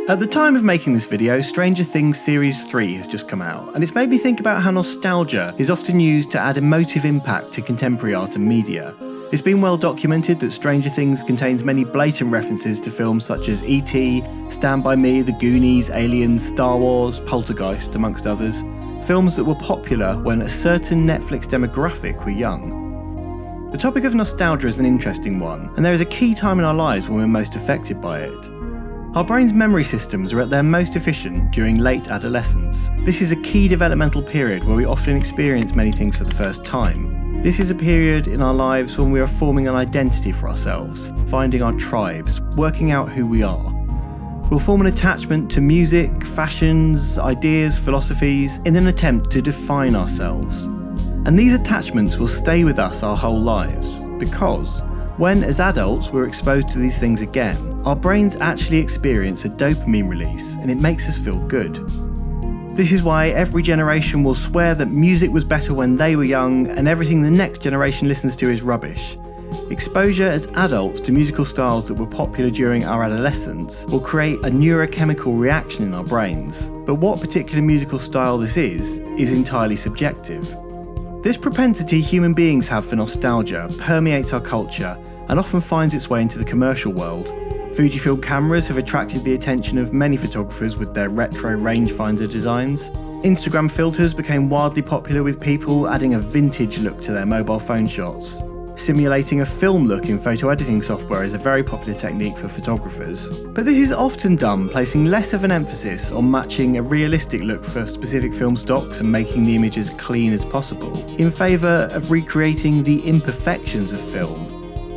At the time of making this video, Stranger Things Series 3 has just come out, and it's made me think about how nostalgia is often used to add emotive impact to contemporary art and media. It's been well documented that Stranger Things contains many blatant references to films such as E.T., Stand By Me, The Goonies, Aliens, Star Wars, Poltergeist, amongst others. Films that were popular when a certain Netflix demographic were young. The topic of nostalgia is an interesting one, and there is a key time in our lives when we're most affected by it. Our brain's memory systems are at their most efficient during late adolescence. This is a key developmental period where we often experience many things for the first time. This is a period in our lives when we are forming an identity for ourselves, finding our tribes, working out who we are. We'll form an attachment to music, fashions, ideas, philosophies, in an attempt to define ourselves. And these attachments will stay with us our whole lives, because when, as adults, we're exposed to these things again, our brains actually experience a dopamine release, and it makes us feel good. This is why every generation will swear that music was better when they were young, and everything the next generation listens to is rubbish. Exposure as adults to musical styles that were popular during our adolescence will create a neurochemical reaction in our brains. But what particular musical style this is entirely subjective. This propensity human beings have for nostalgia permeates our culture and often finds its way into the commercial world. Fujifilm cameras have attracted the attention of many photographers with their retro rangefinder designs. Instagram filters became wildly popular with people adding a vintage look to their mobile phone shots. Simulating a film look in photo editing software is a very popular technique for photographers. But this is often done placing less of an emphasis on matching a realistic look for specific film stocks and making the image as clean as possible, in favour of recreating the imperfections of film.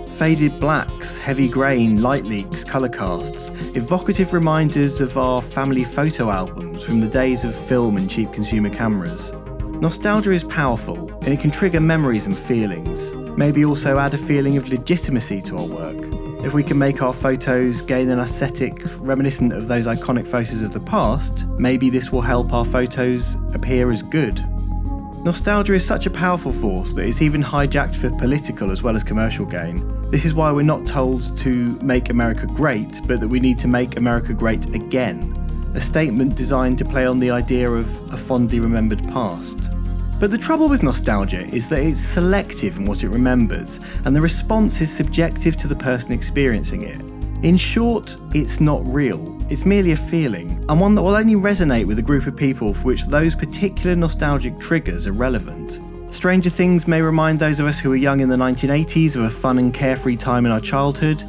Faded blacks, heavy grain, light leaks, colour casts, evocative reminders of our family photo albums from the days of film and cheap consumer cameras. Nostalgia is powerful, and it can trigger memories and feelings. Maybe also add a feeling of legitimacy to our work. If we can make our photos gain an aesthetic reminiscent of those iconic photos of the past, maybe this will help our photos appear as good. Nostalgia is such a powerful force that it's even hijacked for political as well as commercial gain. This is why we're not told to make America great, but that we need to make America great again. A statement designed to play on the idea of a fondly remembered past. But the trouble with nostalgia is that it's selective in what it remembers, and the response is subjective to the person experiencing it. In short, it's not real. It's merely a feeling, and one that will only resonate with a group of people for which those particular nostalgic triggers are relevant. Stranger Things may remind those of us who were young in the 1980s of a fun and carefree time in our childhood,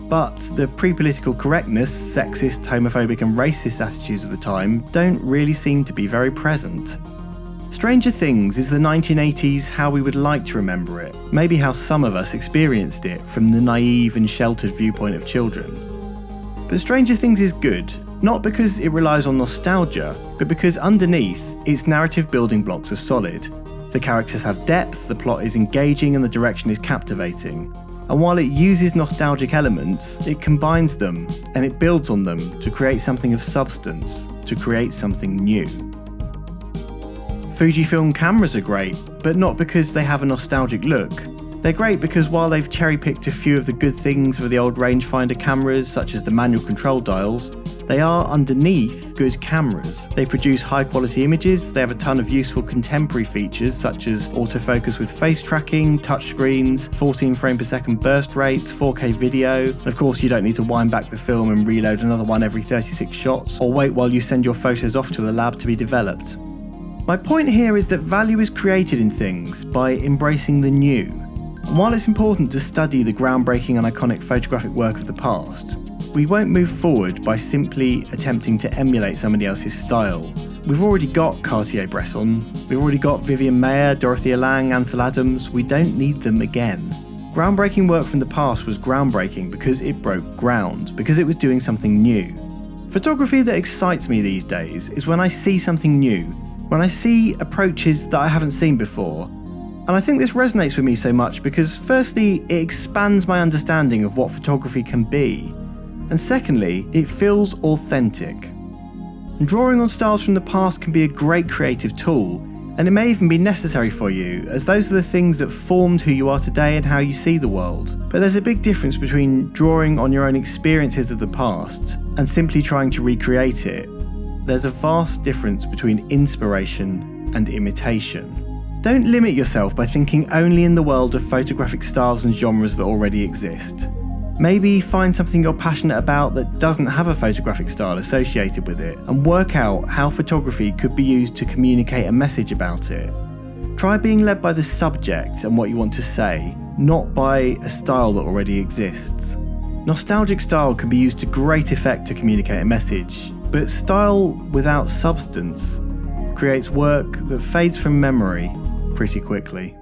but the pre-political correctness, sexist, homophobic and racist attitudes of the time don't really seem to be very present. Stranger Things is the 1980s how we would like to remember it, maybe how some of us experienced it from the naive and sheltered viewpoint of children. But Stranger Things is good, not because it relies on nostalgia, but because underneath, its narrative building blocks are solid. The characters have depth, the plot is engaging and the direction is captivating. And while it uses nostalgic elements, it combines them and it builds on them to create something of substance, to create something new. Fujifilm cameras are great, but not because they have a nostalgic look. They're great because while they've cherry-picked a few of the good things of the old rangefinder cameras, such as the manual control dials, they are underneath good cameras. They produce high-quality images, they have a ton of useful contemporary features such as autofocus with face tracking, touchscreens, 14 frame per second burst rates, 4K video, and of course you don't need to wind back the film and reload another one every 36 shots, or wait while you send your photos off to the lab to be developed. My point here is that value is created in things by embracing the new. And while it's important to study the groundbreaking and iconic photographic work of the past, we won't move forward by simply attempting to emulate somebody else's style. We've already got Cartier-Bresson, we've already got Vivian Maier, Dorothea Lange, Ansel Adams, we don't need them again. Groundbreaking work from the past was groundbreaking because it broke ground, because it was doing something new. Photography that excites me these days is when I see something new, when I see approaches that I haven't seen before. And I think this resonates with me so much because firstly, it expands my understanding of what photography can be, and secondly, it feels authentic. And drawing on styles from the past can be a great creative tool, And it may even be necessary for you, as those are the things that formed who you are today and how you see the world. But there's a big difference between drawing on your own experiences of the past and simply trying to recreate it. There's a vast difference between inspiration and imitation. Don't limit yourself by thinking only in the world of photographic styles and genres that already exist. Maybe find something you're passionate about that doesn't have a photographic style associated with it, and work out how photography could be used to communicate a message about it. Try being led by the subject and what you want to say, not by a style that already exists. Nostalgic style can be used to great effect to communicate a message, but style without substance creates work that fades from memory pretty quickly.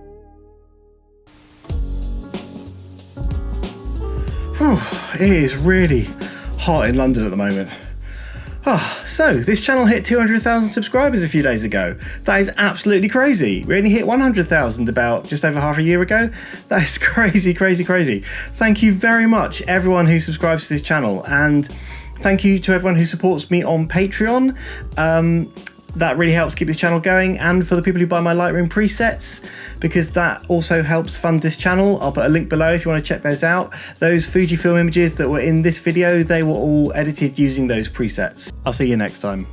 It is really hot in London at the moment. So this channel hit 200,000 subscribers a few days ago. That is absolutely crazy. We only hit 100,000 about just over half a year ago. That is crazy, crazy, crazy. Thank you very much, everyone who subscribes to this channel, and thank you to everyone who supports me on Patreon. That really helps keep this channel going, and for the people who buy my Lightroom presets, because that also helps fund this channel. I'll put a link below if you want to check those out. Those Fujifilm images that were in this video, they were all edited using those presets. I'll see you next time.